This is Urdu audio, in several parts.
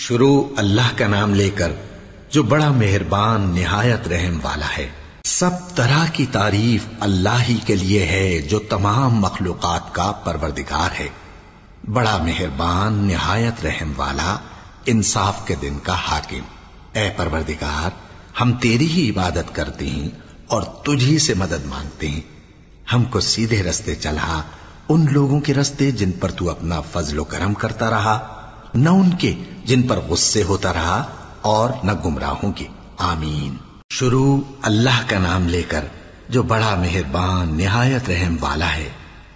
شروع اللہ کا نام لے کر جو بڑا مہربان نہایت رحم والا ہے۔ سب طرح کی تعریف اللہ ہی کے لیے ہے جو تمام مخلوقات کا پروردگار ہے، بڑا مہربان نہایت رحم والا، انصاف کے دن کا حاکم۔ اے پروردگار، ہم تیری ہی عبادت کرتے ہیں اور تجھی سے مدد مانگتے ہیں۔ ہم کو سیدھے رستے چلا، ان لوگوں کے رستے جن پر تو اپنا فضل و کرم کرتا رہا، نہ ان کے جن پر غصے ہوتا رہا، اور نہ گمراہوں کے۔ آمین۔ شروع اللہ کا نام لے کر جو بڑا مہربان نہایت رحم والا ہے۔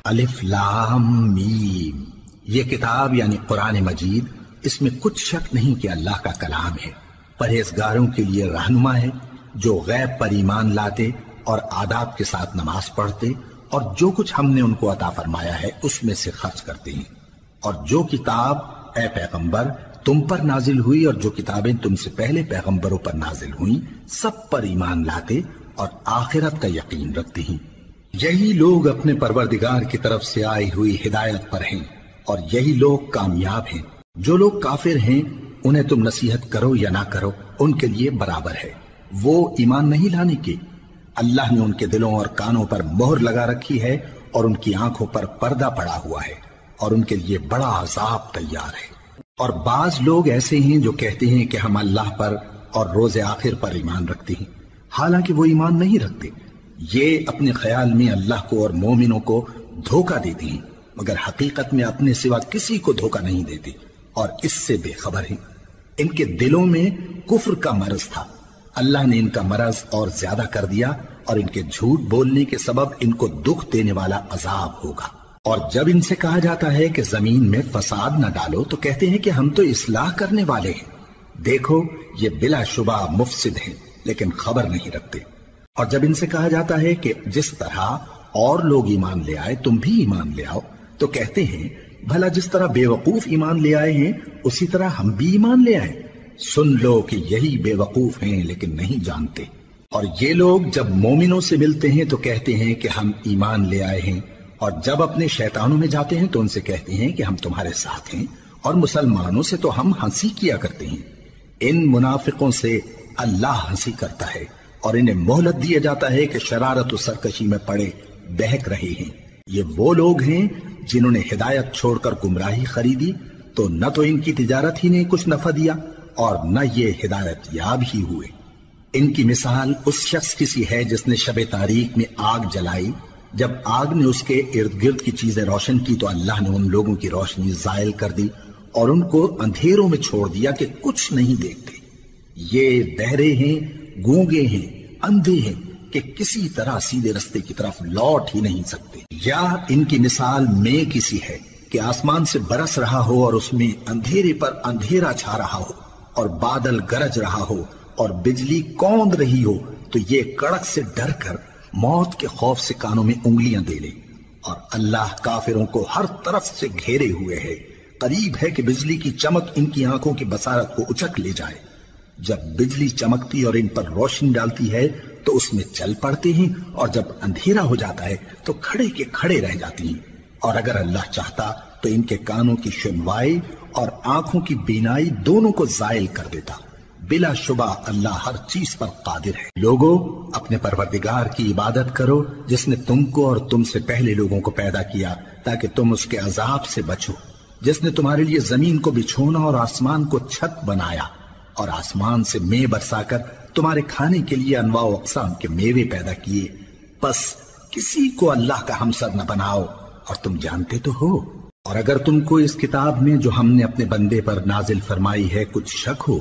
الف لام میم۔ یہ کتاب یعنی قرآن مجید، اس میں کچھ شک نہیں کہ اللہ کا کلام ہے، پرہیزگاروں کے لیے رہنما ہے، جو غیب پر ایمان لاتے اور آداب کے ساتھ نماز پڑھتے اور جو کچھ ہم نے ان کو عطا فرمایا ہے اس میں سے خرچ کرتے ہیں، اور جو کتاب اے پیغمبر تم پر نازل ہوئی اور جو کتابیں تم سے پہلے پیغمبروں پر نازل ہوئیں سب پر ایمان لاتے اور آخرت کا یقین رکھتے ہیں۔ یہی لوگ اپنے پروردگار کی طرف سے آئی ہوئی ہدایت پر ہیں اور یہی لوگ کامیاب ہیں۔ جو لوگ کافر ہیں انہیں تم نصیحت کرو یا نہ کرو ان کے لیے برابر ہے، وہ ایمان نہیں لانے کے۔ اللہ نے ان کے دلوں اور کانوں پر مہر لگا رکھی ہے اور ان کی آنکھوں پر پردہ پڑا ہوا ہے اور ان کے لیے بڑا عذاب تیار ہے۔ اور بعض لوگ ایسے ہیں جو کہتے ہیں کہ ہم اللہ پر اور روز آخر پر ایمان رکھتے ہیں، حالانکہ وہ ایمان نہیں رکھتے۔ یہ اپنے خیال میں اللہ کو اور مومنوں کو دھوکہ دیتے ہیں، مگر حقیقت میں اپنے سوا کسی کو دھوکہ نہیں دیتے اور اس سے بے خبر ہیں۔ ان کے دلوں میں کفر کا مرض تھا، اللہ نے ان کا مرض اور زیادہ کر دیا اور ان کے جھوٹ بولنے کے سبب ان کو دکھ دینے والا عذاب ہوگا۔ اور جب ان سے کہا جاتا ہے کہ زمین میں فساد نہ ڈالو تو کہتے ہیں کہ ہم تو اصلاح کرنے والے ہیں، دیکھو یہ بلا شبہ مفسد ہیں لیکن خبر نہیں رکھتے۔ اور جب ان سے کہا جاتا ہے کہ جس طرح اور لوگ ایمان لے آئے تم بھی ایمان لے آؤ تو کہتے ہیں بھلا جس طرح بے وقوف ایمان لے آئے ہیں اسی طرح ہم بھی ایمان لے آئے۔ سن لو کہ یہی بے وقوف ہیں لیکن نہیں جانتے۔ اور یہ لوگ جب مومنوں سے ملتے ہیں تو کہتے ہیں کہ ہم ایمان لے آئے ہیں، اور جب اپنے شیطانوں میں جاتے ہیں تو ان سے کہتے ہیں کہ ہم تمہارے ساتھ ہیں، اور مسلمانوں سے تو ہم ہنسی کیا کرتے ہیں۔ ان منافقوں سے اللہ ہنسی کرتا ہے اور انہیں مہلت دیا جاتا ہے کہ شرارت و سرکشی میں پڑے بہک رہے ہیں۔ یہ وہ لوگ ہیں جنہوں نے ہدایت چھوڑ کر گمراہی خریدی، تو نہ تو ان کی تجارت ہی نے کچھ نفع دیا اور نہ یہ ہدایت یاب ہی ہوئے۔ ان کی مثال اس شخص کی سی ہے جس نے شب تاریک میں آگ جلائی، جب آگ نے اس کے ارد گرد کی چیزیں روشن کی تو اللہ نے ان لوگوں کی روشنی زائل کر دی اور ان کو اندھیروں میں چھوڑ دیا کہ کچھ نہیں دیکھتے۔ یہ بہرے ہیں، گونگے ہیں، اندھے ہیں کہ کسی طرح سیدھے رستے کی طرف لوٹ ہی نہیں سکتے۔ یا ان کی مثال میں کسی ہے کہ آسمان سے برس رہا ہو اور اس میں اندھیرے پر اندھیرا چھا رہا ہو اور بادل گرج رہا ہو اور بجلی کوند رہی ہو، تو یہ کڑک سے ڈر کر موت کے خوف سے کانوں میں انگلیاں دے لے۔ اور اللہ کافروں کو ہر طرف سے گھیرے ہوئے ہے، قریب ہے کہ بجلی کی چمک ان کی آنکھوں کی بصارت کو اچک لے جائے۔ جب بجلی چمکتی اور ان پر روشنی ڈالتی ہے تو اس میں چل پڑتے ہیں، اور جب اندھیرا ہو جاتا ہے تو کھڑے کے کھڑے رہ جاتی ہیں۔ اور اگر اللہ چاہتا تو ان کے کانوں کی سنوائی اور آنکھوں کی بینائی دونوں کو زائل کر دیتا۔ بلا شبہ اللہ ہر چیز پر قادر ہے۔ لوگوں، اپنے پروردگار کی عبادت کرو جس نے تم کو اور تم سے پہلے لوگوں کو پیدا کیا تاکہ تم اس کے عذاب سے بچو، جس نے تمہارے لیے زمین کو بچھونا اور آسمان کو چھت بنایا اور آسمان سے مے برسا کر تمہارے کھانے کے لیے انواع و اقسام کے میوے پیدا کیے۔ بس کسی کو اللہ کا ہمسر نہ بناؤ، اور تم جانتے تو ہو۔ اور اگر تم کو اس کتاب میں جو ہم نے اپنے بندے پر نازل فرمائی ہے کچھ شک ہو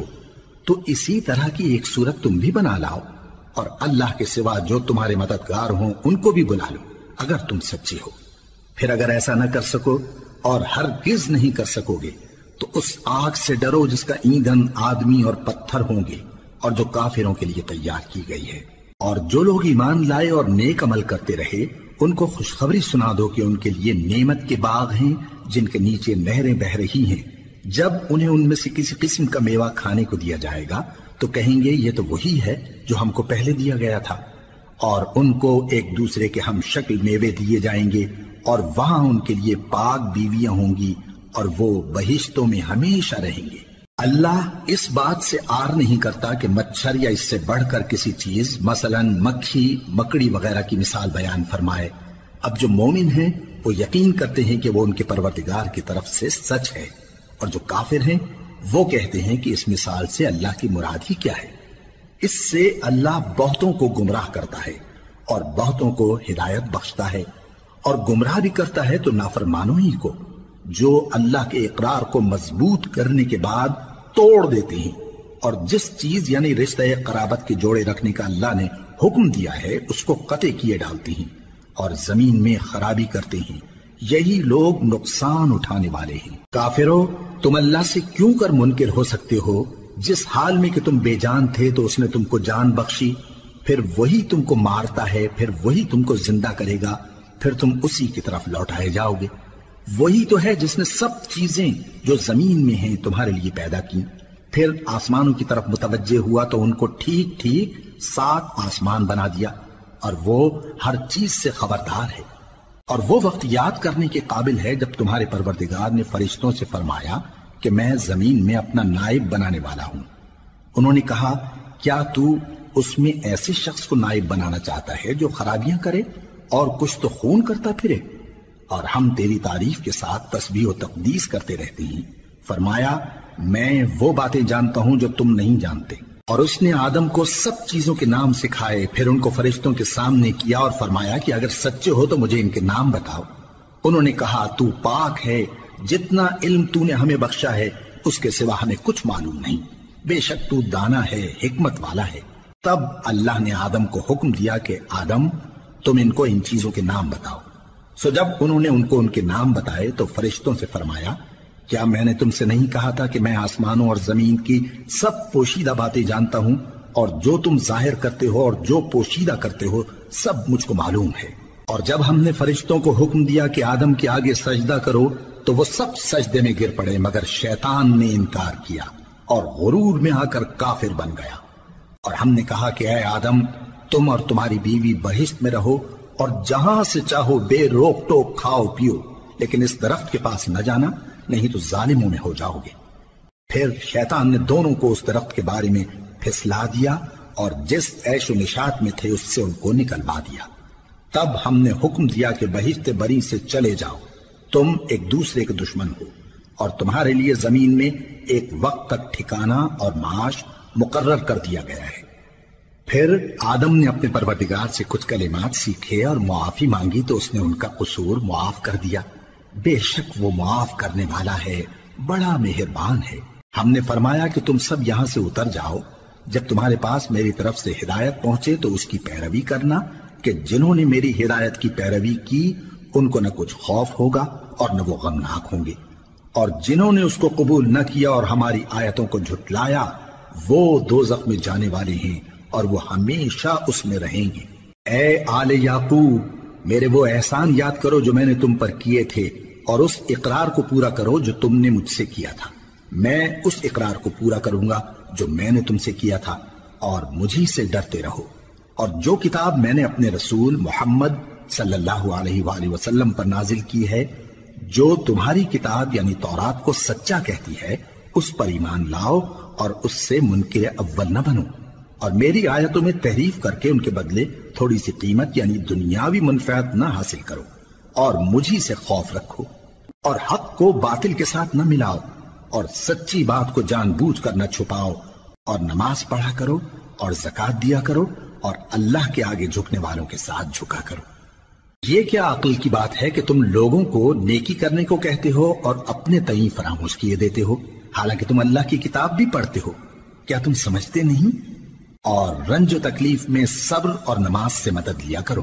تو اسی طرح کی ایک صورت تم بھی بنا لاؤ، اور اللہ کے سوا جو تمہارے مددگار ہوں ان کو بھی بلا لو اگر تم سچے ہو۔ پھر اگر ایسا نہ کر سکو اور ہرگز نہیں کر سکو گے تو اس آگ سے ڈرو جس کا ایندھن آدمی اور پتھر ہوں گے اور جو کافروں کے لیے تیار کی گئی ہے۔ اور جو لوگ ایمان لائے اور نیک عمل کرتے رہے ان کو خوشخبری سنا دو کہ ان کے لیے نعمت کے باغ ہیں جن کے نیچے نہریں بہہ رہی ہیں۔ جب انہیں ان میں سے کسی قسم کا میوہ کھانے کو دیا جائے گا تو کہیں گے یہ تو وہی ہے جو ہم کو پہلے دیا گیا تھا، اور ان کو ایک دوسرے کے ہم شکل میوے دیے جائیں گے، اور وہاں ان کے لیے پاک بیویاں ہوں گی اور وہ بہشتوں میں ہمیشہ رہیں گے۔ اللہ اس بات سے آر نہیں کرتا کہ مچھر یا اس سے بڑھ کر کسی چیز مثلاً مکھی مکڑی وغیرہ کی مثال بیان فرمائے۔ اب جو مومن ہیں وہ یقین کرتے ہیں کہ وہ ان کے پروردگار کی طرف سے سچ ہے، اور جو کافر ہیں وہ کہتے ہیں کہ اس مثال سے اللہ کی مراد ہی کیا ہے۔ اس سے اللہ بہتوں کو گمراہ کرتا ہے اور بہتوں کو ہدایت بخشتا ہے، اور گمراہ بھی کرتا ہے تو نافرمانوں ہی کو، جو اللہ کے اقرار کو مضبوط کرنے کے بعد توڑ دیتے ہیں، اور جس چیز یعنی رشتہ قرابت کے جوڑے رکھنے کا اللہ نے حکم دیا ہے اس کو قطع کیے ڈالتے ہیں اور زمین میں خرابی کرتے ہیں۔ یہی لوگ نقصان اٹھانے والے ہیں۔ کافرو، تم اللہ سے کیوں کر منکر ہو سکتے ہو؟ جس حال میں کہ تم بے جان تھے تو اس نے تم کو جان بخشی، پھر وہی تم کو مارتا ہے، پھر وہی تم کو زندہ کرے گا، پھر تم اسی کی طرف لوٹائے جاؤ گے۔ وہی تو ہے جس نے سب چیزیں جو زمین میں ہیں تمہارے لیے پیدا کی، پھر آسمانوں کی طرف متوجہ ہوا تو ان کو ٹھیک ٹھیک 7 آسمان بنا دیا، اور وہ ہر چیز سے خبردار ہے۔ اور وہ وقت یاد کرنے کے قابل ہے جب تمہارے پروردگار نے فرشتوں سے فرمایا کہ میں زمین میں اپنا نائب بنانے والا ہوں۔ انہوں نے کہا، کیا تو اس میں ایسے شخص کو نائب بنانا چاہتا ہے جو خرابیاں کرے اور کچھ تو خون کرتا پھرے؟ اور ہم تیری تعریف کے ساتھ تسبیح و تقدیس کرتے رہتے ہیں۔ فرمایا، میں وہ باتیں جانتا ہوں جو تم نہیں جانتے۔ اور اس نے آدم کو سب چیزوں کے نام سکھائے، پھر ان کو فرشتوں کے سامنے کیا اور فرمایا کہ اگر سچے ہو تو مجھے ان کے نام بتاؤ۔ انہوں نے کہا، تو پاک ہے، جتنا علم تو نے ہمیں بخشا ہے اس کے سوا ہمیں کچھ معلوم نہیں، بے شک تو دانا ہے، حکمت والا ہے۔ تب اللہ نے آدم کو حکم دیا کہ آدم، تم ان کو ان چیزوں کے نام بتاؤ۔ سو جب انہوں نے ان کو ان کے نام بتائے تو فرشتوں سے فرمایا، کیا میں نے تم سے نہیں کہا تھا کہ میں آسمانوں اور زمین کی سب پوشیدہ باتیں جانتا ہوں، اور جو تم ظاہر کرتے ہو اور جو پوشیدہ کرتے ہو سب مجھ کو معلوم ہے۔ اور جب ہم نے فرشتوں کو حکم دیا کہ آدم کے آگے سجدہ کرو تو وہ سب سجدے میں گر پڑے، مگر شیطان نے انکار کیا اور غرور میں آ کر کافر بن گیا۔ اور ہم نے کہا کہ اے آدم، تم اور تمہاری بیوی بہشت میں رہو اور جہاں سے چاہو بے روک ٹوک کھاؤ پیو، لیکن اس درخت کے پاس نہ جانا، نہیں تو ظالموں میں ہو جاؤ گے۔ پھر شیطان نے دونوں کو اس درخت کے بارے میں پھسلا دیا اور جس عیش و نشاط میں تھے اس سے ان کو نکلوا دیا۔ تب ہم نے حکم دیا کہ بہشت بری سے چلے جاؤ، تم ایک دوسرے کے دشمن ہو، اور تمہارے لیے زمین میں ایک وقت تک ٹھکانہ اور معاش مقرر کر دیا گیا ہے۔ پھر آدم نے اپنے پروردگار سے کچھ کلمات سیکھے اور معافی مانگی تو اس نے ان کا قصور معاف کر دیا۔ بے شک وہ معاف کرنے والا ہے، بڑا مہربان ہے۔ ہم نے فرمایا کہ تم سب یہاں سے اتر جاؤ، جب تمہارے پاس میری طرف سے ہدایت پہنچے تو اس کی پیروی کرنا، کہ جنہوں نے میری ہدایت کی پیروی کی ان کو نہ کچھ خوف ہوگا اور نہ وہ غمناک ہوں گے، اور جنہوں نے اس کو قبول نہ کیا اور ہماری آیتوں کو جھٹلایا وہ دوزخ میں جانے والے ہیں اور وہ ہمیشہ اس میں رہیں گے۔ اے آل یعقوب، میرے وہ احسان یاد کرو جو میں نے تم پر کیے تھے، اور اس اقرار کو پورا کرو جو تم نے مجھ سے کیا تھا۔ میں اس اقرار کو پورا کروں گا جو میں نے تم سے کیا تھا، اور مجھی سے ڈرتے رہو۔ اور جو کتاب میں نے اپنے رسول محمد صلی اللہ علیہ وآلہ وسلم پر نازل کی ہے، جو تمہاری کتاب یعنی تورات کو سچا کہتی ہے، اس پر ایمان لاؤ اور اس سے منکر اول نہ بنو، اور میری آیتوں میں تحریف کر کے ان کے بدلے تھوڑی سی قیمت یعنی دنیاوی منفعت نہ حاصل کرو، اور مجھی سے خوف رکھو، اور حق کو باطل کے ساتھ نہ ملاؤ، اور سچی بات کو جان بوجھ کر نہ چھپاؤ، اور نماز پڑھا کرو اور زکوٰۃ دیا کرو، اور اللہ کے آگے جھکنے والوں کے ساتھ جھکا کرو۔ یہ کیا عقل کی بات ہے کہ تم لوگوں کو نیکی کرنے کو کہتے ہو اور اپنے تئیں فراموش کیے دیتے ہو، حالانکہ تم اللہ کی کتاب بھی پڑھتے ہو؟ کیا تم سمجھتے نہیں؟ اور رنج و تکلیف میں صبر اور نماز سے مدد لیا کرو،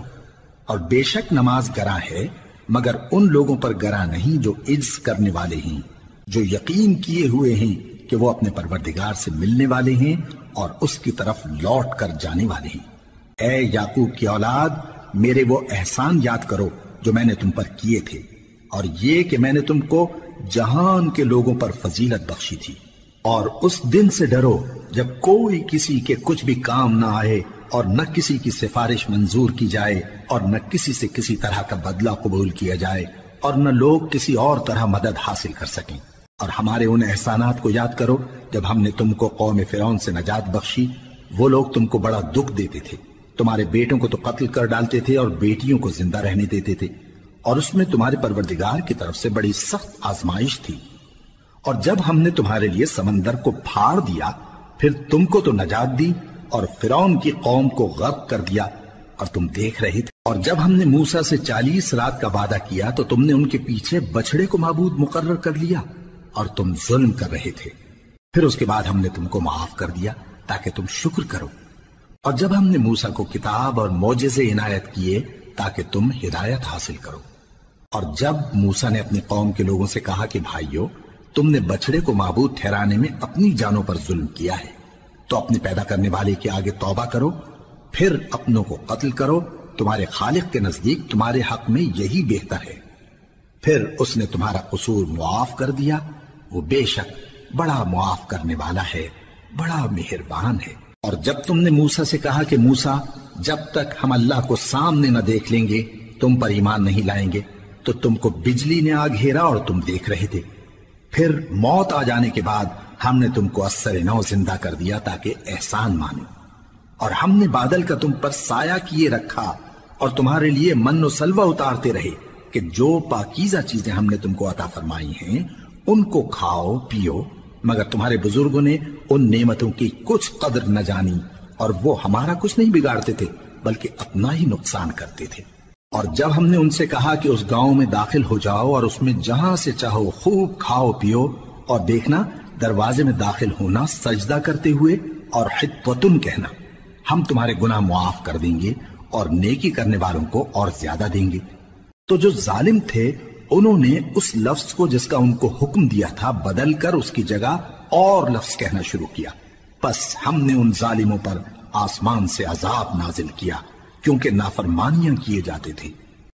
اور بے شک نماز گراں ہے، مگر ان لوگوں پر گراں نہیں جو عجز کرنے والے ہیں، جو یقین کیے ہوئے ہیں کہ وہ اپنے پروردگار سے ملنے والے ہیں اور اس کی طرف لوٹ کر جانے والے ہیں۔ اے یعقوب کی اولاد، میرے وہ احسان یاد کرو جو میں نے تم پر کیے تھے، اور یہ کہ میں نے تم کو جہان کے لوگوں پر فضیلت بخشی تھی۔ اور اس دن سے ڈرو جب کوئی کسی کے کچھ بھی کام نہ آئے، اور نہ کسی کی سفارش منظور کی جائے، اور نہ کسی سے کسی طرح کا بدلہ قبول کیا جائے، اور نہ لوگ کسی اور طرح مدد حاصل کر سکیں۔ اور ہمارے ان احسانات کو یاد کرو جب ہم نے تم کو قوم فرعون سے نجات بخشی۔ وہ لوگ تم کو بڑا دکھ دیتے تھے، تمہارے بیٹوں کو تو قتل کر ڈالتے تھے اور بیٹیوں کو زندہ رہنے دیتے تھے، اور اس میں تمہارے پروردگار کی طرف سے بڑی سخت آزمائش تھی۔ اور جب ہم نے تمہارے لیے سمندر کو پھاڑ دیا، پھر تم کو تو نجات دی اور فرعون کی قوم کو غرق کر دیا، اور تم دیکھ رہے تھے۔ اور جب ہم نے موسیٰ سے 40 رات کا وعدہ کیا تو تم نے ان کے پیچھے بچڑے کو معبود مقرر کر لیا اور تم ظلم کر رہے تھے۔ پھر اس کے بعد ہم نے تم کو معاف کر دیا تاکہ تم شکر کرو۔ اور جب ہم نے موسیٰ کو کتاب اور معجزے عنایت کیے تاکہ تم ہدایت حاصل کرو۔ اور جب موسیٰ نے اپنی قوم کے لوگوں سے کہا کہ بھائیو، تم نے بچڑے کو معبود ٹھہرانے میں اپنی جانوں پر ظلم کیا ہے، تو اپنے پیدا کرنے والے کے آگے توبہ کرو، پھر اپنوں کو قتل کرو، تمہارے خالق کے نزدیک تمہارے حق میں یہی بہتر ہے۔ پھر اس نے تمہارا قصور معاف کر دیا، وہ بے شک بڑا معاف کرنے والا ہے، بڑا مہربان ہے۔ اور جب تم نے موسیٰ سے کہا کہ موسیٰ، جب تک ہم اللہ کو سامنے نہ دیکھ لیں گے تم پر ایمان نہیں لائیں گے، تو تم کو بجلی نے آ گھیرا اور تم دیکھ رہے تھے۔ پھر موت آ جانے کے بعد ہم نے تم کو اثر نو زندہ کر دیا تاکہ احسان مانو۔ اور ہم نے بادل کا تم پر سایہ کیے رکھا اور تمہارے لیے من و سلوہ اتارتے رہے کہ جو پاکیزہ چیزیں ہم نے تم کو عطا فرمائی ہیں ان کو کھاؤ پیو، مگر تمہارے بزرگوں نے ان نعمتوں کی کچھ قدر نہ جانی، اور وہ ہمارا کچھ نہیں بگاڑتے تھے بلکہ اپنا ہی نقصان کرتے تھے۔ اور جب ہم نے ان سے کہا کہ اس گاؤں میں داخل ہو جاؤ اور اس میں جہاں سے چاہو خوب کھاؤ پیو، اور دیکھنا دروازے میں داخل ہونا سجدہ کرتے ہوئے اور حطوتن کہنا، ہم تمہارے گناہ معاف کر دیں گے اور نیکی کرنے والوں کو اور زیادہ دیں گے۔ تو جو ظالم تھے انہوں نے اس لفظ کو جس کا ان کو حکم دیا تھا بدل کر اس کی جگہ اور لفظ کہنا شروع کیا، پس ہم نے ان ظالموں پر آسمان سے عذاب نازل کیا کیونکہ نافرمانیاں کیے جاتے تھے۔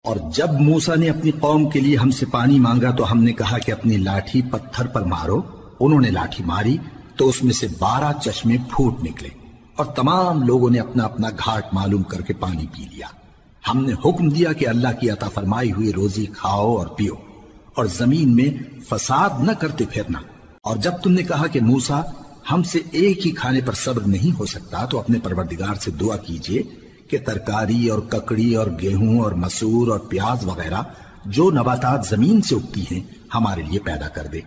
اور جب موسیٰ نے اپنی قوم کے لیے ہم سے پانی مانگا تو ہم نے کہا کہ اپنی لاٹھی پتھر پر مارو۔ انہوں نے لاٹھی ماری تو اس میں سے 12 چشمے پھوٹ نکلے، اور تمام لوگوں نے اپنا اپنا گھاٹ معلوم کر کے پانی پی لیا۔ ہم نے حکم دیا کہ اللہ کی عطا فرمائی ہوئی روزی کھاؤ اور پیو، اور زمین میں فساد نہ کرتے پھرنا۔ اور جب تم نے کہا کہ موسیٰ، ہم سے ایک ہی کھانے پر صبر نہیں ہو سکتا، تو اپنے پروردگار سے دعا کیجئے کہ ترکاری اور ککڑی اور گیہوں اور مسور اور پیاز وغیرہ جو نباتات زمین سے اگتی ہیں ہمارے لیے پیدا کر دے۔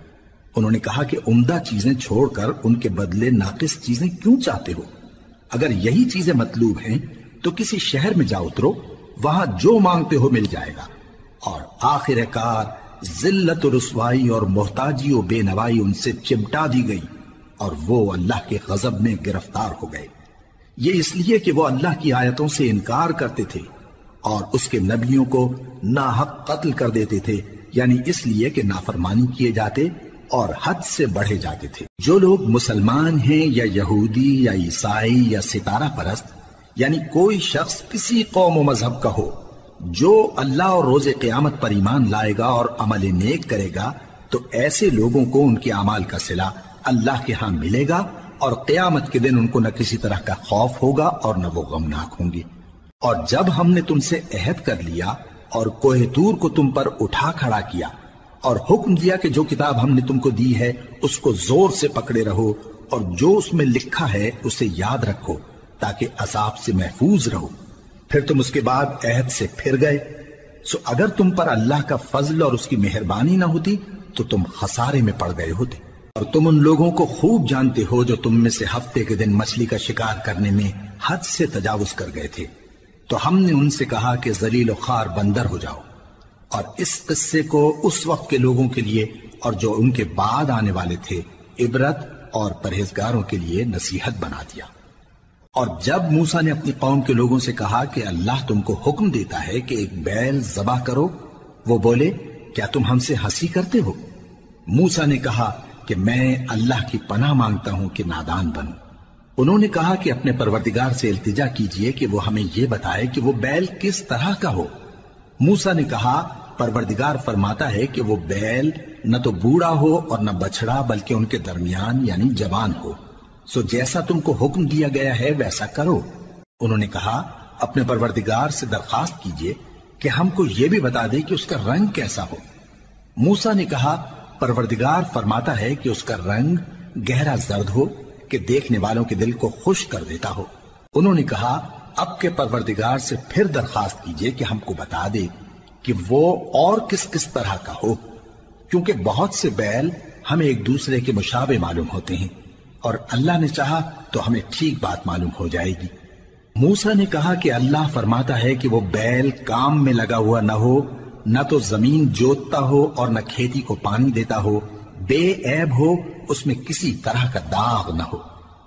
انہوں نے کہا کہ عمدہ چیزیں چھوڑ کر ان کے بدلے ناقص چیزیں کیوں چاہتے ہو؟ اگر یہی چیزیں مطلوب ہیں تو کسی شہر میں جا اترو، وہاں جو مانگتے ہو مل جائے گا۔ اور آخر کار ذلت و رسوائی اور محتاجی و بے نوائی ان سے چمٹا دی گئی، اور وہ اللہ کے غضب میں گرفتار ہو گئے۔ یہ اس لیے کہ وہ اللہ کی آیتوں سے انکار کرتے تھے اور اس کے نبیوں کو ناحق قتل کر دیتے تھے، یعنی اس لیے کہ نافرمانی کیے جاتے اور حد سے بڑھے جاتے تھے۔ جو لوگ مسلمان ہیں یا یہودی یا عیسائی یا ستارہ پرست، یعنی کوئی شخص کسی قوم و مذہب کا ہو، جو اللہ اور روز قیامت پر ایمان لائے گا اور عمل نیک کرے گا، تو ایسے لوگوں کو ان کے اعمال کا صلہ اللہ کے ہاں ملے گا، اور قیامت کے دن ان کو نہ کسی طرح کا خوف ہوگا اور نہ وہ غمناک ہوں گے۔ اور جب ہم نے تم سے عہد کر لیا اور کوہ طور کو تم پر اٹھا کھڑا کیا اور حکم دیا کہ جو کتاب ہم نے تم کو دی ہے اس کو زور سے پکڑے رہو، اور جو اس میں لکھا ہے اسے یاد رکھو تاکہ عذاب سے محفوظ رہو، پھر تم اس کے بعد عہد سے پھر گئے، سو اگر تم پر اللہ کا فضل اور اس کی مہربانی نہ ہوتی تو تم خسارے میں پڑ گئے ہوتے۔ اور تم ان لوگوں کو خوب جانتے ہو جو تم میں سے ہفتے کے دن مچھلی کا شکار کرنے میں حد سے تجاوز کر گئے تھے، تو ہم نے ان سے کہا کہ ذلیل و خوار بندر ہو جاؤ، اور اس قصے کو اس وقت کے لوگوں کے لیے اور جو ان کے بعد آنے والے تھے عبرت اور پرہیزگاروں کے لیے نصیحت بنا دیا۔ اور جب موسیٰ نے اپنی قوم کے لوگوں سے کہا کہ اللہ تم کو حکم دیتا ہے کہ ایک بیل ذبح کرو، وہ بولے کیا تم ہم سے ہنسی کرتے ہو؟ موسیٰ نے کہا کہ میں اللہ کی پناہ مانگتا ہوں کہ نادان بنوں۔ انہوں نے کہا کہ اپنے پروردگار سے التجا کیجئے کہ وہ ہمیں یہ بتائے کہ وہ بیل کس طرح کا ہو۔ موسیٰ نے کہا پروردگار فرماتا ہے کہ وہ بیل نہ تو بوڑھا ہو اور نہ بچڑا بلکہ ان کے درمیان یعنی جوان ہو، سو جیسا تم کو حکم دیا گیا ہے ویسا کرو۔ انہوں نے کہا اپنے پروردگار سے درخواست کیجئے کہ ہم کو یہ بھی بتا دے کہ اس کا رنگ کیسا ہو۔ موسیٰ نے کہا پروردگار فرماتا ہے کہ اس کا رنگ گہرا زرد ہو کہ دیکھنے والوں کے دل کو خوش کر دیتا ہو۔ انہوں نے کہا اب کے پروردگار سے پھر درخواست کیجئے کہ ہم کو بتا دے کہ وہ اور کس کس طرح کا ہو، کیونکہ بہت سے بیل ہمیں ایک دوسرے کے مشابہ معلوم ہوتے ہیں، اور اللہ نے چاہا تو ہمیں ٹھیک بات معلوم ہو جائے گی۔ موسیٰ نے کہا کہ اللہ فرماتا ہے کہ وہ بیل کام میں لگا ہوا نہ ہو، نہ تو زمین جوتتا ہو اور نہ کھیتی کو پانی دیتا ہو، بے عیب ہو، اس میں کسی طرح کا داغ نہ ہو۔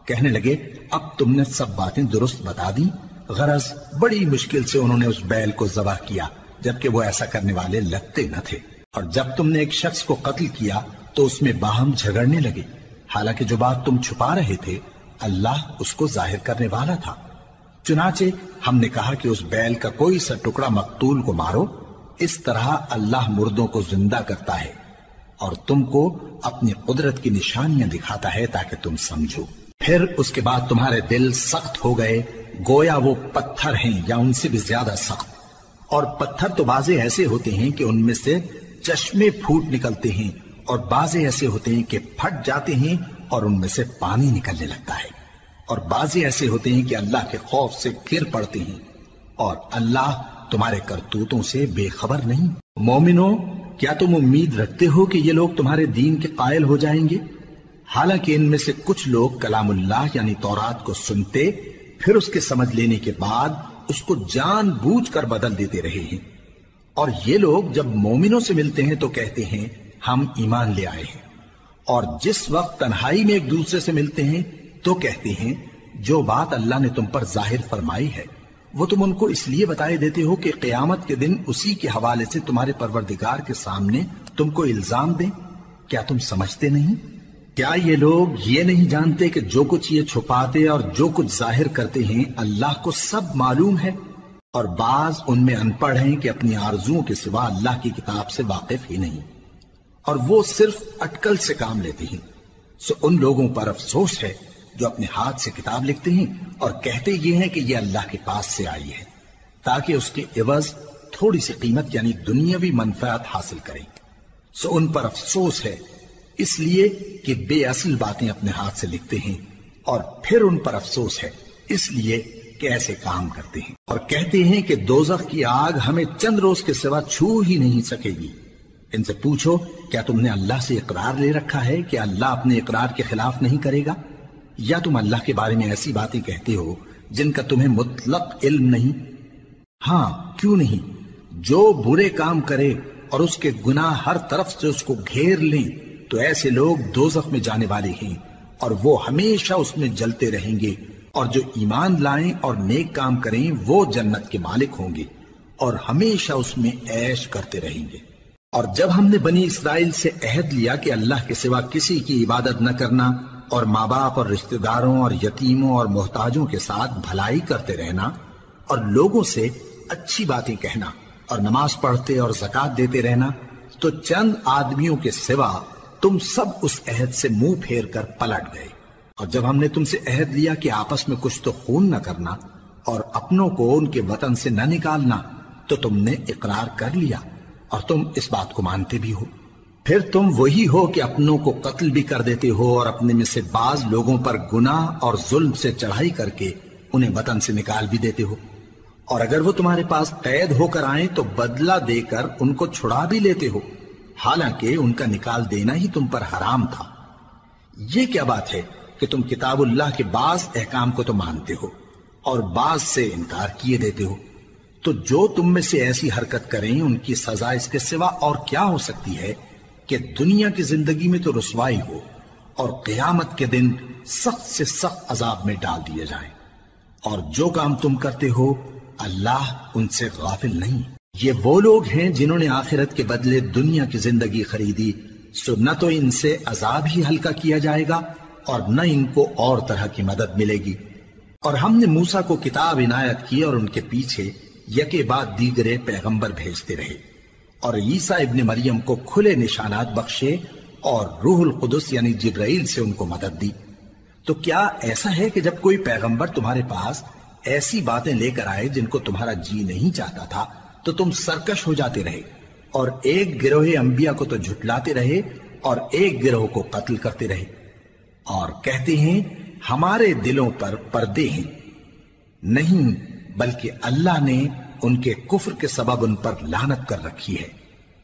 کہنے لگے اب تم نے سب باتیں درست بتا دی۔ غرض بڑی مشکل سے انہوں نے اس بیل کو ذبح کیا، جبکہ وہ ایسا کرنے والے لگتے نہ تھے۔ اور جب تم نے ایک شخص کو قتل کیا تو اس میں باہم جھگڑنے لگے، حالانکہ جو بات تم چھپا رہے تھے اللہ اس کو ظاہر کرنے والا تھا۔ چنانچہ ہم نے کہا کہ اس بیل کا کوئی سا ٹکڑا مقتول کو مارو، اس طرح اللہ مردوں کو زندہ کرتا ہے اور تم کو اپنی قدرت کی نشانیاں دکھاتا ہے تاکہ تم سمجھو۔ پھر اس کے بعد تمہارے دل سخت ہو گئے، گویا وہ پتھر ہیں یا ان سے بھی زیادہ سخت۔ اور پتھر تو بعضے ایسے ہوتے ہیں کہ ان میں سے چشمے پھوٹ نکلتے ہیں، اور بعضے ایسے ہوتے ہیں کہ پھٹ جاتے ہیں اور ان میں سے پانی نکلنے لگتا ہے، اور بعضے ایسے ہوتے ہیں کہ اللہ کے خوف سے گر پڑتے ہیں، اور اللہ تمہارے کرتوتوں سے بے خبر نہیں۔ مومنو، کیا تم امید رکھتے ہو کہ یہ لوگ تمہارے دین کے قائل ہو جائیں گے؟ حالانکہ ان میں سے کچھ لوگ کلام اللہ یعنی تورات کو سنتے، پھر اس کے سمجھ لینے کے بعد اس کو جان بوجھ کر بدل دیتے رہے ہیں، اور یہ لوگ جب مومنوں سے ملتے ہیں تو کہتے ہیں ہم ایمان لے آئے ہیں، اور جس وقت تنہائی میں ایک دوسرے سے ملتے ہیں تو کہتے ہیں جو بات اللہ نے تم پر ظاہر فرمائی ہے وہ تم ان کو اس لیے بتائے دیتے ہو کہ قیامت کے دن اسی کے حوالے سے تمہارے پروردگار کے سامنے تم کو الزام دیں۔ کیا تم سمجھتے نہیں؟ کیا یہ لوگ یہ نہیں جانتے کہ جو کچھ یہ چھپاتے اور جو کچھ ظاہر کرتے ہیں اللہ کو سب معلوم ہے؟ اور بعض ان میں ان پڑھ ہیں کہ اپنی آرزوؤں کے سوا اللہ کی کتاب سے واقف ہی نہیں، اور وہ صرف اٹکل سے کام لیتے ہیں۔ سو ان لوگوں پر افسوس ہے جو اپنے ہاتھ سے کتاب لکھتے ہیں اور کہتے یہ ہیں کہ یہ اللہ کے پاس سے آئی ہے، تاکہ اس کے عوض تھوڑی سی قیمت یعنی دنیاوی منفعت حاصل کریں۔ سو ان پر افسوس ہے اس لیے کہ بے اصل باتیں اپنے ہاتھ سے لکھتے ہیں، اور پھر ان پر افسوس ہے اس لیے کہ ایسے کام کرتے ہیں، اور کہتے ہیں کہ دوزخ کی آگ ہمیں چند روز کے سوا چھو ہی نہیں سکے گی۔ ان سے پوچھو کیا تم نے اللہ سے اقرار لے رکھا ہے کہ اللہ اپنے اقرار کے خلاف نہیں کرے گا؟ یا تم اللہ کے بارے میں ایسی باتیں کہتے ہو جن کا تمہیں مطلق علم نہیں؟ ہاں کیوں نہیں، جو برے کام کرے اور اس کے گناہ ہر طرف سے اس کو گھیر لیں تو ایسے لوگ دوزخ میں جانے والے ہیں، اور وہ ہمیشہ اس میں جلتے رہیں گے، اور جو ایمان لائیں اور نیک کام کریں وہ جنت کے مالک ہوں گے اور ہمیشہ اس میں عیش کرتے رہیں گے۔ اور جب ہم نے بنی اسرائیل سے عہد لیا کہ اللہ کے سوا کسی کی عبادت نہ کرنا، اور ماں باپ اور رشتہ داروں اور یتیموں اور محتاجوں کے ساتھ بھلائی کرتے رہنا، اور لوگوں سے اچھی باتیں کہنا، اور نماز پڑھتے اور زکوٰۃ دیتے رہنا، تو چند آدمیوں کے سوا تم سب اس عہد سے منہ پھیر کر پلٹ گئے۔ اور جب ہم نے تم سے عہد لیا کہ آپس میں کچھ تو خون نہ کرنا اور اپنوں کو ان کے وطن سے نہ نکالنا، تو تم نے اقرار کر لیا اور تم اس بات کو مانتے بھی ہو۔ پھر تم وہی ہو کہ اپنوں کو قتل بھی کر دیتے ہو اور اپنے میں سے بعض لوگوں پر گناہ اور ظلم سے چڑھائی کر کے انہیں وطن سے نکال بھی دیتے ہو، اور اگر وہ تمہارے پاس قید ہو کر آئیں تو بدلہ دے کر ان کو چھڑا بھی لیتے ہو، حالانکہ ان کا نکال دینا ہی تم پر حرام تھا۔ یہ کیا بات ہے کہ تم کتاب اللہ کے بعض احکام کو تو مانتے ہو اور بعض سے انکار کیے دیتے ہو؟ تو جو تم میں سے ایسی حرکت کریں ان کی سزا اس کے سوا اور کیا ہو سکتی ہے کہ دنیا کی زندگی میں تو رسوائی ہو اور قیامت کے دن سخت سے سخت عذاب میں ڈال دیے جائیں۔ اور جو کام تم کرتے ہو اللہ ان سے غافل نہیں۔ یہ وہ لوگ ہیں جنہوں نے آخرت کے بدلے دنیا کی زندگی خریدی، سو نہ تو ان سے عذاب ہی ہلکا کیا جائے گا اور نہ ان کو اور طرح کی مدد ملے گی۔ اور ہم نے موسیٰ کو کتاب عنایت کی اور ان کے پیچھے یکے بعد دیگرے پیغمبر بھیجتے رہے، اور عیسیٰ ابن مریم کو کھلے نشانات بخشے اور روح القدس یعنی جبرائیل سے ان کو مدد دی۔ تو کیا ایسا ہے کہ جب کوئی پیغمبر تمہارے پاس ایسی باتیں لے کر آئے جن کو تمہارا جی نہیں چاہتا تھا تو تم سرکش ہو جاتے رہے، اور ایک گروہ انبیاء کو تو جھٹلاتے رہے اور ایک گروہ کو قتل کرتے رہے، اور کہتے ہیں ہمارے دلوں پر پردے ہیں، نہیں بلکہ اللہ نے ان کے کفر کے سبب ان پر لعنت کر رکھی ہے،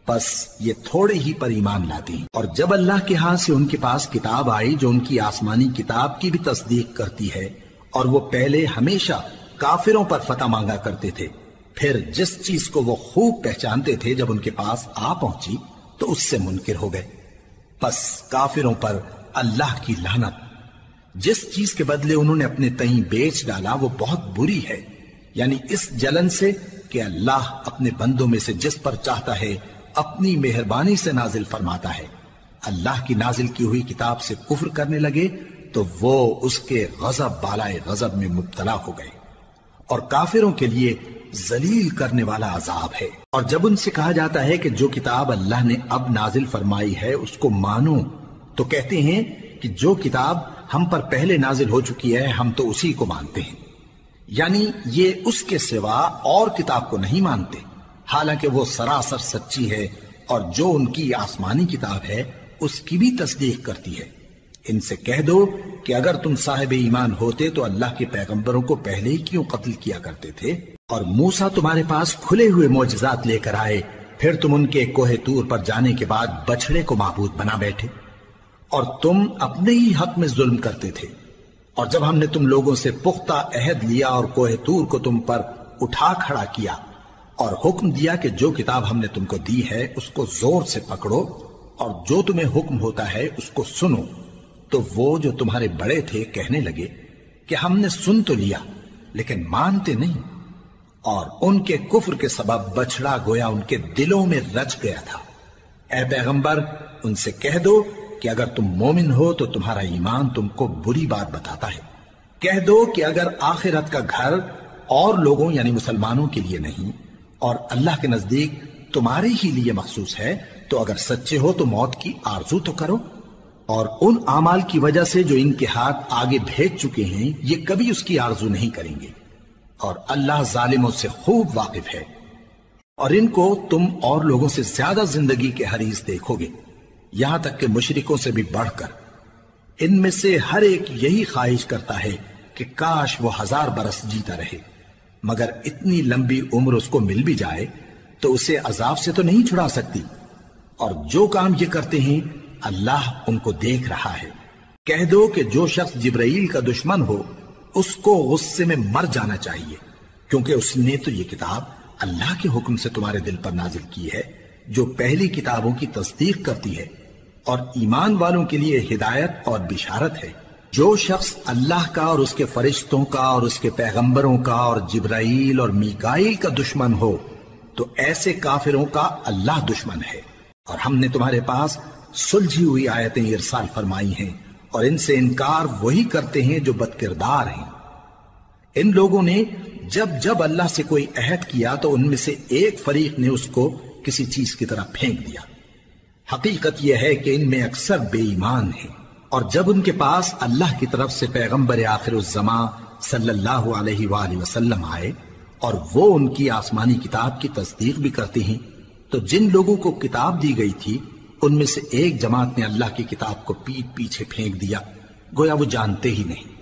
بس یہ تھوڑے ہی پر ایمان لاتے ہیں۔ اور جب اللہ کے ہاں سے ان کے پاس کتاب آئی جو ان کی آسمانی کتاب کی بھی تصدیق کرتی ہے، اور وہ پہلے ہمیشہ کافروں پر فتح مانگا کرتے تھے، پھر جس چیز کو وہ خوب پہچانتے تھے جب ان کے پاس آ پہنچی تو اس سے منکر ہو گئے، بس کافروں پر اللہ کی لعنت۔ جس چیز کے بدلے انہوں نے اپنے تئیں بیچ ڈالا وہ بہت بری ہے، یعنی اس جلن سے کہ اللہ اپنے بندوں میں سے جس پر چاہتا ہے اپنی مہربانی سے نازل فرماتا ہے۔ اللہ کی نازل کی ہوئی کتاب سے کفر کرنے لگے تو وہ اس کے غضب بالائے غضب میں مبتلا ہو گئے، اور کافروں کے لیے ذلیل کرنے والا عذاب ہے۔ اور جب ان سے کہا جاتا ہے کہ جو کتاب اللہ نے اب نازل فرمائی ہے اس کو مانو، تو کہتے ہیں کہ جو کتاب ہم پر پہلے نازل ہو چکی ہے ہم تو اسی کو مانتے ہیں، یعنی یہ اس کے سوا اور کتاب کو نہیں مانتے، حالانکہ وہ سراسر سچی ہے، اور جو ان کی آسمانی کتاب ہے اس کی بھی تصدیق کرتی ہے۔ ان سے کہہ دو کہ اگر تم صاحب ایمان ہوتے تو اللہ کے پیغمبروں کو پہلے ہی کیوں قتل کیا کرتے تھے؟ اور موسیٰ تمہارے پاس کھلے ہوئے معجزات لے کر آئے، پھر تم ان کے کوہ طور پر جانے کے بعد بچڑے کو معبود بنا بیٹھے، اور تم اپنے ہی حق میں ظلم کرتے تھے۔ اور جب ہم نے تم لوگوں سے پختہ عہد لیا اور کوہ طور کو تم پر اٹھا کھڑا کیا، اور حکم دیا کہ جو کتاب ہم نے تم کو دی ہے اس کو زور سے پکڑو، اور جو تمہیں حکم ہوتا ہے اس کو سنو، تو وہ جو تمہارے بڑے تھے کہنے لگے کہ ہم نے سن تو لیا لیکن مانتے نہیں، اور ان کے کفر کے سبب بچڑا گویا ان کے دلوں میں رچ گیا تھا۔ اے پیغمبر ان سے کہہ دو کہ اگر تم مومن ہو تو تمہارا ایمان تم کو بری بات بتاتا ہے، کہہ دو کہ اگر آخرت کا گھر اور لوگوں یعنی مسلمانوں کے لیے نہیں اور اللہ کے نزدیک تمہارے ہی لیے مخصوص ہے تو اگر سچے ہو تو موت کی آرزو تو کرو، اور ان اعمال کی وجہ سے جو ان کے ہاتھ آگے بھیج چکے ہیں یہ کبھی اس کی آرزو نہیں کریں گے، اور اللہ ظالموں سے خوب واقف ہے۔ اور ان کو تم اور لوگوں سے زیادہ زندگی کے حریص دیکھو گے، یہاں تک کہ مشرکوں سے بھی بڑھ کر۔ ان میں سے ہر ایک یہی خواہش کرتا ہے کہ کاش وہ 1000 برس جیتا رہے، مگر اتنی لمبی عمر اس کو مل بھی جائے تو اسے عذاب سے تو نہیں چھڑا سکتی، اور جو کام یہ کرتے ہیں اللہ ان کو دیکھ رہا ہے۔ کہہ دو کہ جو شخص جبرائیل کا دشمن ہو اس کو غصے میں مر جانا چاہیے، کیونکہ اس نے تو یہ کتاب اللہ کے حکم سے تمہارے دل پر نازل کی ہے جو پہلی کتابوں کی تصدیق کرتی ہے، اور ایمان والوں کے لیے ہدایت اور بشارت ہے۔ جو شخص اللہ کا اور اس کے فرشتوں کا اور اس کے پیغمبروں کا اور جبرائیل اور میکائیل کا دشمن ہو تو ایسے کافروں کا اللہ دشمن ہے۔ اور ہم نے تمہارے پاس سلجھی ہوئی آیتیں ارسال فرمائی ہیں، اور ان سے انکار وہی کرتے ہیں جو بد کردار ہیں۔ ان لوگوں نے جب جب اللہ سے کوئی عہد کیا تو ان میں سے ایک فریق نے اس کو کسی چیز کی طرح پھینک دیا۔ حقیقت یہ ہے کہ ان میں اکثر بے ایمان ہیں، اور جب ان کے پاس اللہ کی طرف سے پیغمبر آخر الزمان صلی اللہ علیہ وآلہ وسلم آئے اور وہ ان کی آسمانی کتاب کی تصدیق بھی کرتے ہیں، تو جن لوگوں کو کتاب دی گئی تھی ان میں سے ایک جماعت نے اللہ کی کتاب کو پیٹ پیچھے پھینک دیا، گویا وہ جانتے ہی نہیں،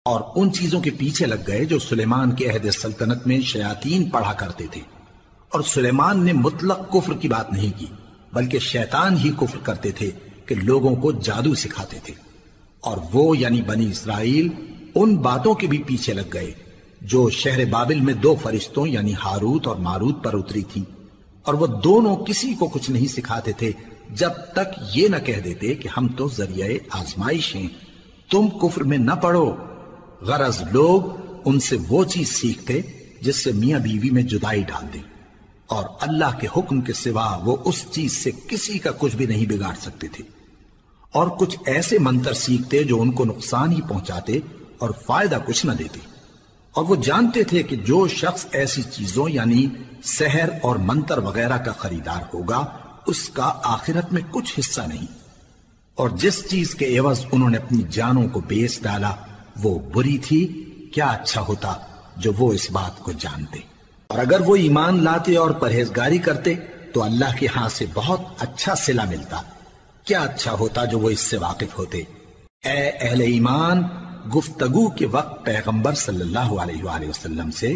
اور ان چیزوں کے پیچھے لگ گئے جو سلیمان کے عہد سلطنت میں شیاطین پڑھا کرتے تھے۔ اور سلیمان نے مطلق کفر کی بات نہیں کی، بلکہ شیطان ہی کفر کرتے تھے کہ لوگوں کو جادو سکھاتے تھے، اور وہ یعنی بنی اسرائیل ان باتوں کے بھی پیچھے لگ گئے جو شہر بابل میں 2 فرشتوں یعنی ہاروت اور ماروت پر اتری تھی، اور وہ دونوں کسی کو کچھ نہیں سکھاتے تھے جب تک یہ نہ کہہ دیتے کہ ہم تو ذریعہ آزمائش ہیں، تم کفر میں نہ پڑو۔ غرض لوگ ان سے وہ چیز سیکھتے جس سے میاں بیوی میں جدائی ڈال دیں، اور اللہ کے حکم کے سوا وہ اس چیز سے کسی کا کچھ بھی نہیں بگاڑ سکتے تھے، اور کچھ ایسے منتر سیکھتے جو ان کو نقصان ہی پہنچاتے اور فائدہ کچھ نہ دیتے، اور وہ جانتے تھے کہ جو شخص ایسی چیزوں یعنی سحر اور منتر وغیرہ کا خریدار ہوگا اس کا آخرت میں کچھ حصہ نہیں، اور جس چیز کے عوض انہوں نے اپنی جانوں کو بیچ ڈالا وہ بری تھی، کیا اچھا ہوتا جو وہ اس بات کو جانتے۔ اور اگر وہ ایمان لاتے اور پرہیزگاری کرتے تو اللہ کے ہاں سے بہت اچھا صلہ ملتا، کیا اچھا ہوتا جو وہ اس سے واقف ہوتے۔ اے اہل ایمان، گفتگو کے وقت پیغمبر صلی اللہ علیہ وآلہ وسلم سے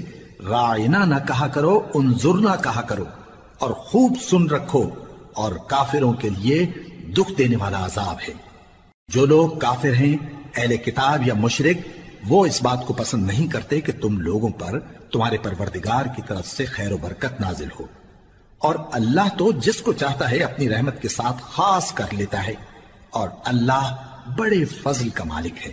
رائنا نہ کہا کرو، انظرنا کہا کرو، اور خوب سن رکھو، اور کافروں کے لیے دکھ دینے والا عذاب ہے۔ جو لوگ کافر ہیں، اہل کتاب یا مشرک، وہ اس بات کو پسند نہیں کرتے کہ تم لوگوں پر تمہارے پروردگار کی طرف سے خیر و برکت نازل ہو، اور اللہ تو جس کو چاہتا ہے اپنی رحمت کے ساتھ خاص کر لیتا ہے، اور اللہ بڑے فضل کا مالک ہے۔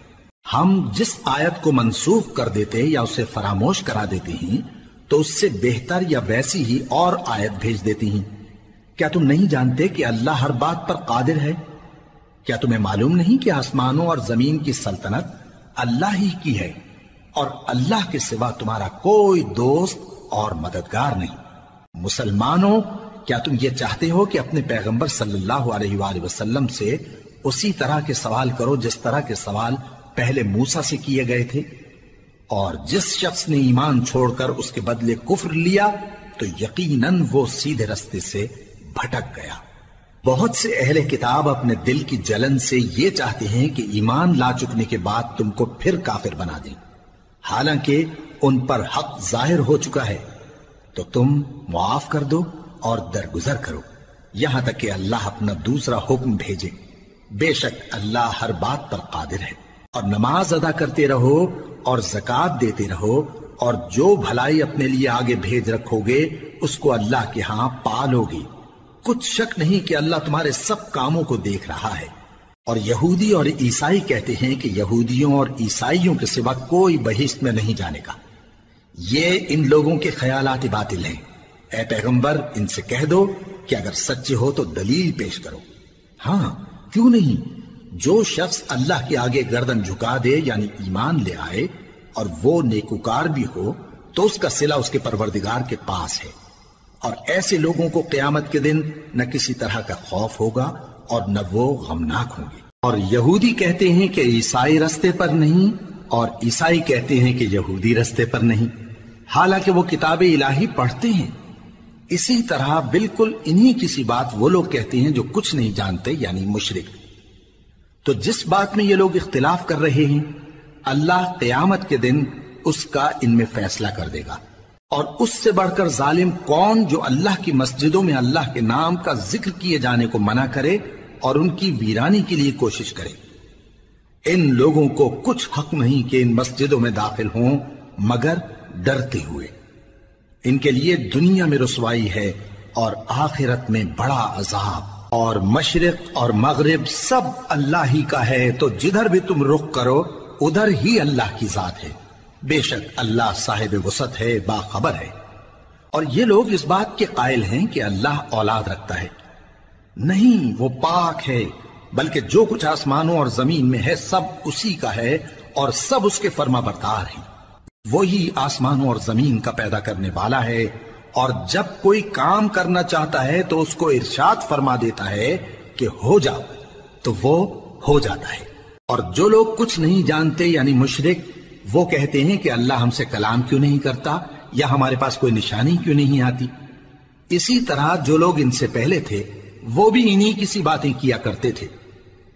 ہم جس آیت کو منسوخ کر دیتے یا اسے فراموش کرا دیتے ہیں تو اس سے بہتر یا ویسی ہی اور آیت بھیج دیتی ہیں۔ کیا تم نہیں جانتے کہ اللہ ہر بات پر قادر ہے؟ کیا تمہیں معلوم نہیں کہ آسمانوں اور زمین کی سلطنت اللہ ہی کی ہے، اور اللہ کے سوا تمہارا کوئی دوست اور مددگار نہیں؟ مسلمانوں، کیا تم یہ چاہتے ہو کہ اپنے پیغمبر صلی اللہ علیہ وآلہ وسلم سے اسی طرح کے سوال کرو جس طرح کے سوال پہلے موسیٰ سے کیے گئے تھے؟ اور جس شخص نے ایمان چھوڑ کر اس کے بدلے کفر لیا تو یقیناً وہ سیدھے رستے سے بھٹک گیا۔ بہت سے اہل کتاب اپنے دل کی جلن سے یہ چاہتے ہیں کہ ایمان لا چکنے کے بعد تم کو پھر کافر بنا دیں، حالانکہ ان پر حق ظاہر ہو چکا ہے۔ تو تم معاف کر دو اور درگزر کرو یہاں تک کہ اللہ اپنا دوسرا حکم بھیجے۔ بے شک اللہ ہر بات پر قادر ہے۔ اور نماز ادا کرتے رہو اور زکوٰۃ دیتے رہو، اور جو بھلائی اپنے لیے آگے بھیج رکھو گے اس کو اللہ کے ہاں پالو گے۔ کچھ شک نہیں کہ اللہ تمہارے سب کاموں کو دیکھ رہا ہے۔ اور یہودی اور عیسائی کہتے ہیں کہ یہودیوں اور عیسائیوں کے سوا کوئی بہشت میں نہیں جانے کا۔ یہ ان لوگوں کے خیالات باطل ہیں۔ اے پیغمبر، ان سے کہہ دو کہ اگر سچے ہو تو دلیل پیش کرو۔ ہاں، کیوں نہیں؟ جو شخص اللہ کے آگے گردن جھکا دے، یعنی ایمان لے آئے، اور وہ نیکوکار بھی ہو، تو اس کا صلہ اس کے پروردگار کے پاس ہے۔ اور ایسے لوگوں کو قیامت کے دن نہ کسی طرح کا خوف ہوگا اور نہ وہ غمناک ہوں گے۔ اور یہودی کہتے ہیں کہ عیسائی رستے پر نہیں، اور عیسائی کہتے ہیں کہ یہودی رستے پر نہیں، حالانکہ وہ کتاب الہی پڑھتے ہیں۔ اسی طرح بالکل انہی کسی بات وہ لوگ کہتے ہیں جو کچھ نہیں جانتے، یعنی مشرک۔ تو جس بات میں یہ لوگ اختلاف کر رہے ہیں، اللہ قیامت کے دن اس کا ان میں فیصلہ کر دے گا۔ اور اس سے بڑھ کر ظالم کون جو اللہ کی مسجدوں میں اللہ کے نام کا ذکر کیے جانے کو منع کرے اور ان کی ویرانی کے لیے کوشش کرے۔ ان لوگوں کو کچھ حق نہیں کہ ان مسجدوں میں داخل ہوں مگر ڈرتے ہوئے۔ ان کے لیے دنیا میں رسوائی ہے اور آخرت میں بڑا عذاب۔ اور مشرق اور مغرب سب اللہ ہی کا ہے، تو جدھر بھی تم رخ کرو ادھر ہی اللہ کی ذات ہے۔ بے شک اللہ صاحب وسعت ہے، باخبر ہے۔ اور یہ لوگ اس بات کے قائل ہیں کہ اللہ اولاد رکھتا ہے۔ نہیں، وہ پاک ہے، بلکہ جو کچھ آسمانوں اور زمین میں ہے سب اسی کا ہے، اور سب اس کے فرما بردار ہیں۔ وہی آسمانوں اور زمین کا پیدا کرنے والا ہے، اور جب کوئی کام کرنا چاہتا ہے تو اس کو ارشاد فرما دیتا ہے کہ ہو جاؤ، تو وہ ہو جاتا ہے۔ اور جو لوگ کچھ نہیں جانتے، یعنی مشرک، وہ کہتے ہیں کہ اللہ ہم سے کلام کیوں نہیں کرتا، یا ہمارے پاس کوئی نشانی کیوں نہیں آتی۔ اسی طرح جو لوگ ان سے پہلے تھے وہ بھی انہی کسی باتیں کیا کرتے تھے۔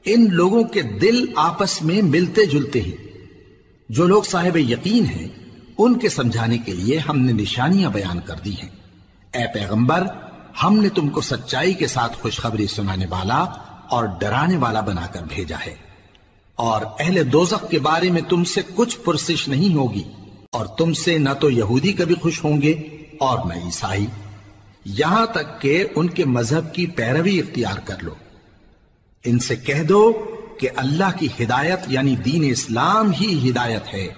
ان لوگوں کے دل آپس میں ملتے جلتے ہیں۔ جو لوگ صاحب یقین ہیں ان کے سمجھانے کے لیے ہم نے نشانیاں بیان کر دی ہیں۔ اے پیغمبر، ہم نے تم کو سچائی کے ساتھ خوشخبری سنانے والا اور ڈرانے والا بنا کر بھیجا ہے۔ اور اہل دوزخ کے بارے میں تم سے کچھ پرسش نہیں ہوگی، اور تم سے نہ تو یہودی کبھی خوش ہوں گے اور نہ عیسائی، یہاں تک کہ ان کے مذہب کی پیروی اختیار کر لو۔ ان سے کہہ دو کہ اللہ کی ہدایت یعنی دین اسلام ہی ہدایت ہے۔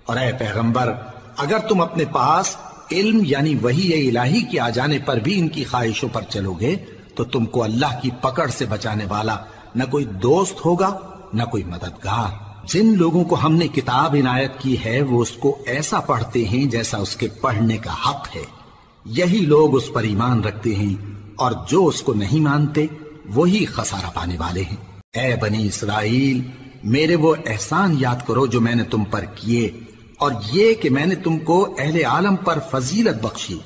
اور اے پیغمبر، اگر تم اپنے پاس علم یعنی وحی الہی کے آ جانے پر بھی ان کی خواہشوں پر چلو گے تو تم کو اللہ کی پکڑ سے بچانے والا نہ کوئی دوست ہوگا نہ کوئی مددگار۔ جن لوگوں کو ہم نے کتاب عنایت کی ہے وہ اس کو ایسا پڑھتے ہیں جیسا اس کے پڑھنے کا حق ہے، یہی لوگ اس پر ایمان رکھتے ہیں، اور جو اس کو نہیں مانتے وہی خسارہ پانے والے ہیں۔ اے بنی اسرائیل، میرے وہ احسان یاد کرو جو میں نے تم پر کیے، اور یہ کہ میں نے تم کو اہل عالم پر فضیلت بخشی۔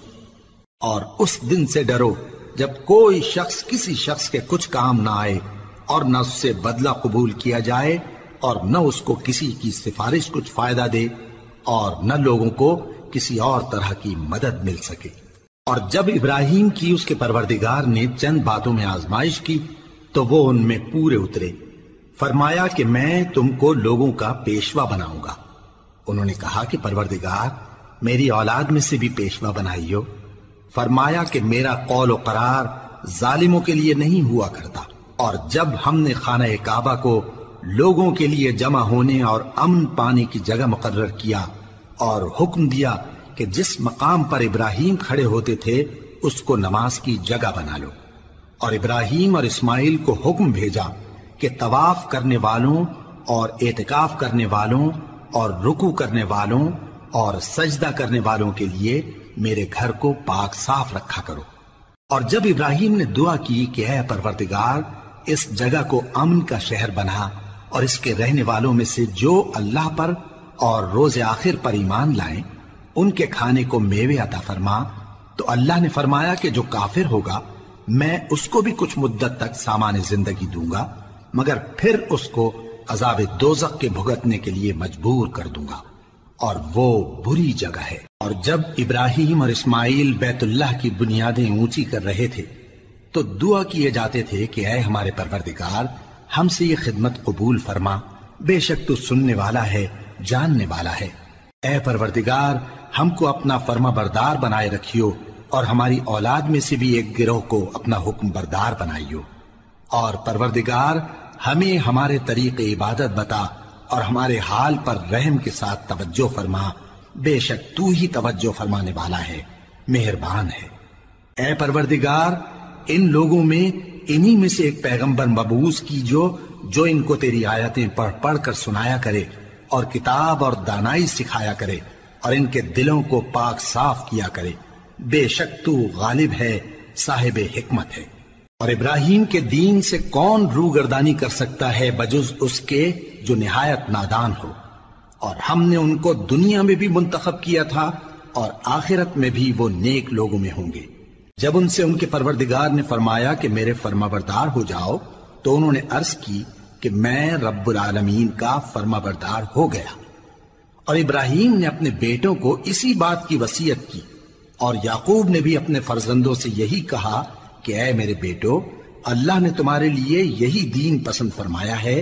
اور اس دن سے ڈرو جب کوئی شخص کسی شخص کے کچھ کام نہ آئے، اور نہ اس سے بدلہ قبول کیا جائے اور نہ اس کو کسی کی سفارش کچھ فائدہ دے اور نہ لوگوں کو کسی اور طرح کی مدد مل سکے۔ اور جب ابراہیم کی اس کے پروردگار نے چند باتوں میں آزمائش کی تو وہ ان میں پورے اترے۔ فرمایا کہ میں تم کو لوگوں کا پیشوا بناؤں گا۔ انہوں نے کہا کہ پروردگار میری اولاد میں سے بھی پیشوا بنائیو۔ فرمایا کہ میرا قول و قرار ظالموں کے لیے نہیں ہوا کرتا۔ اور جب ہم نے خانہ کعبہ کو لوگوں کے لیے جمع ہونے اور امن پانے کی جگہ مقرر کیا اور حکم دیا کہ جس مقام پر ابراہیم کھڑے ہوتے تھے اس کو نماز کی جگہ بنا لو، اور ابراہیم اور اسماعیل کو حکم بھیجا کہ طواف کرنے والوں اور اعتکاف کرنے والوں اور رکوع کرنے والوں اور سجدہ کرنے والوں کے لیے میرے گھر کو پاک صاف رکھا کرو۔ اور جب ابراہیم نے دعا کی کہ اے پروردگار اس جگہ کو امن کا شہر بنا اور اس کے رہنے والوں میں سے جو اللہ پر اور روز آخر پر ایمان لائیں ان کے کھانے کو میوے عطا فرما، تو اللہ نے فرمایا کہ جو کافر ہوگا میں اس کو بھی کچھ مدت تک سامان زندگی دوں گا، مگر پھر اس کو عذاب دوزخ کے بھگتنے کے لیے مجبور کر دوں گا، اور وہ بری جگہ ہے۔ اور جب ابراہیم اور اسماعیل بیت اللہ کی بنیادیں اونچی کر رہے تھے تو دعا کیے جاتے تھے کہ اے ہمارے پروردگار ہم سے یہ خدمت قبول فرما، بے شک تو سننے والا ہے، جاننے والا ہے۔ اے پروردگار ہم کو اپنا فرما بردار بنائے رکھیو اور ہماری اولاد میں سے بھی ایک گروہ کو اپنا حکم بردار بنائیو، اور پروردگار ہمیں ہمارے طریق عبادت بتا اور ہمارے حال پر رحم کے ساتھ توجہ فرما، بے شک تو ہی توجہ فرمانے والا ہے، مہربان ہے۔ اے پروردگار ان لوگوں میں انہی میں سے ایک پیغمبر مبعوث کی جو ان کو تیری آیتیں پڑھ پڑھ کر سنایا کرے اور کتاب اور دانائی سکھایا کرے اور ان کے دلوں کو پاک صاف کیا کرے، بے شک تو غالب ہے، صاحب حکمت ہے۔ اور ابراہیم کے دین سے کون روگردانی کر سکتا ہے بجز اس کے جو نہایت نادان ہو، اور ہم نے ان کو دنیا میں بھی منتخب کیا تھا اور آخرت میں بھی وہ نیک لوگوں میں ہوں گے۔ جب ان سے ان کے پروردگار نے فرمایا کہ میرے فرمانبردار ہو جاؤ تو انہوں نے عرض کی کہ میں رب العالمین کا فرمانبردار ہو گیا۔ اور ابراہیم نے اپنے بیٹوں کو اسی بات کی وصیت کی، اور یعقوب نے بھی اپنے فرزندوں سے یہی کہا کہ اے میرے بیٹو، اللہ نے تمہارے لیے یہی دین پسند فرمایا ہے،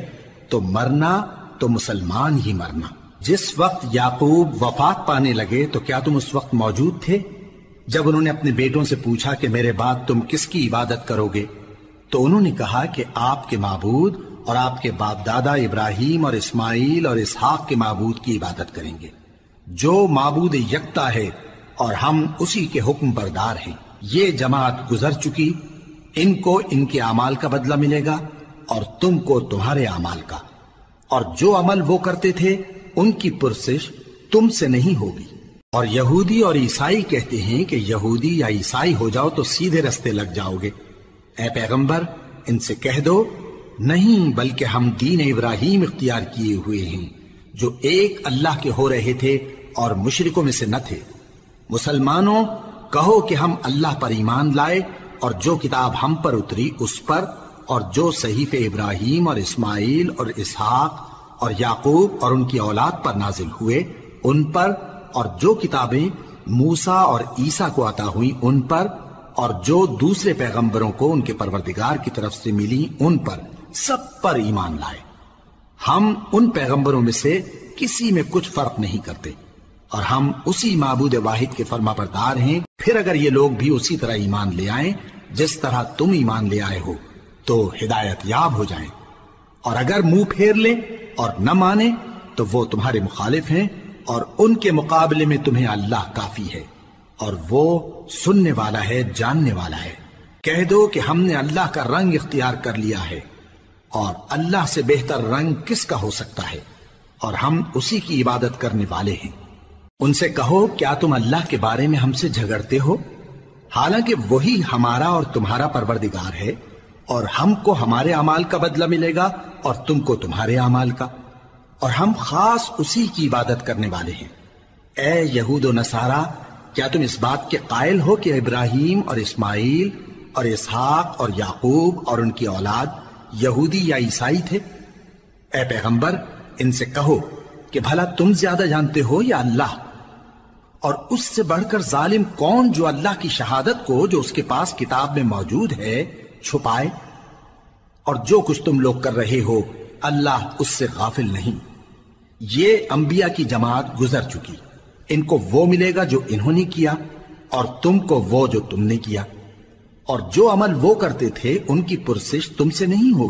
تو مرنا تو مسلمان ہی مرنا۔ جس وقت یعقوب وفات پانے لگے تو کیا تم اس وقت موجود تھے جب انہوں نے اپنے بیٹوں سے پوچھا کہ میرے بعد تم کس کی عبادت کرو گے؟ تو انہوں نے کہا کہ آپ کے معبود اور آپ کے باپ دادا ابراہیم اور اسماعیل اور اسحاق کے معبود کی عبادت کریں گے، جو معبود یکتا ہے اور ہم اسی کے حکم بردار ہیں۔ یہ جماعت گزر چکی، ان کو ان کے اعمال کا بدلہ ملے گا اور تم کو تمہارے اعمال کا، اور جو عمل وہ کرتے تھے ان کی پرسش تم سے نہیں ہوگی۔ اور یہودی اور عیسائی کہتے ہیں کہ یہودی یا عیسائی ہو جاؤ تو سیدھے رستے لگ جاؤ گے۔ اے پیغمبر ان سے کہہ دو نہیں، بلکہ ہم دین ابراہیم اختیار کیے ہوئے ہیں جو ایک اللہ کے ہو رہے تھے اور مشرکوں میں سے نہ تھے۔ مسلمانوں کہو کہ ہم اللہ پر ایمان لائے اور جو کتاب ہم پر اتری اس پر، اور جو صحیفے ابراہیم اور اسماعیل اور اسحاق اور یعقوب اور ان کی اولاد پر نازل ہوئے ان پر، اور جو کتابیں موسیٰ اور عیسیٰ کو عطا ہوئی ان پر، اور جو دوسرے پیغمبروں کو ان کے پروردگار کی طرف سے ملی ان پر، سب پر ایمان لائے۔ ہم ان پیغمبروں میں سے کسی میں کچھ فرق نہیں کرتے، اور ہم اسی معبود واحد کے فرما بردار ہیں۔ پھر اگر یہ لوگ بھی اسی طرح ایمان لے آئیں جس طرح تم ایمان لے آئے ہو تو ہدایت یاب ہو جائیں، اور اگر منہ پھیر لیں اور نہ مانیں تو وہ تمہارے مخالف ہیں، اور ان کے مقابلے میں تمہیں اللہ کافی ہے، اور وہ سننے والا ہے، جاننے والا ہے۔ کہہ دو کہ ہم نے اللہ کا رنگ اختیار کر لیا ہے، اور اللہ سے بہتر رنگ کس کا ہو سکتا ہے، اور ہم اسی کی عبادت کرنے والے ہیں۔ ان سے کہو کیا تم اللہ کے بارے میں ہم سے جھگڑتے ہو، حالانکہ وہی ہمارا اور تمہارا پروردگار ہے، اور ہم کو ہمارے اعمال کا بدلہ ملے گا اور تم کو تمہارے اعمال کا، اور ہم خاص اسی کی عبادت کرنے والے ہیں۔ اے یہود و نصارا، کیا تم اس بات کے قائل ہو کہ ابراہیم اور اسماعیل اور اسحاق اور یعقوب اور ان کی اولاد یہودی یا عیسائی تھے؟ اے پیغمبر ان سے کہو کہ بھلا تم زیادہ جانتے ہو یا اللہ؟ اور اس سے بڑھ کر ظالم کون جو اللہ کی شہادت کو جو اس کے پاس کتاب میں موجود ہے چھپائے؟ اور جو کچھ تم لوگ کر رہے ہو اللہ اس سے غافل نہیں۔ یہ انبیاء کی جماعت گزر چکی، ان کو وہ ملے گا جو انہوں نے کیا اور تم کو وہ جو تم نے کیا، اور جو عمل وہ کرتے تھے ان کی پرسش تم سے نہیں ہوگی۔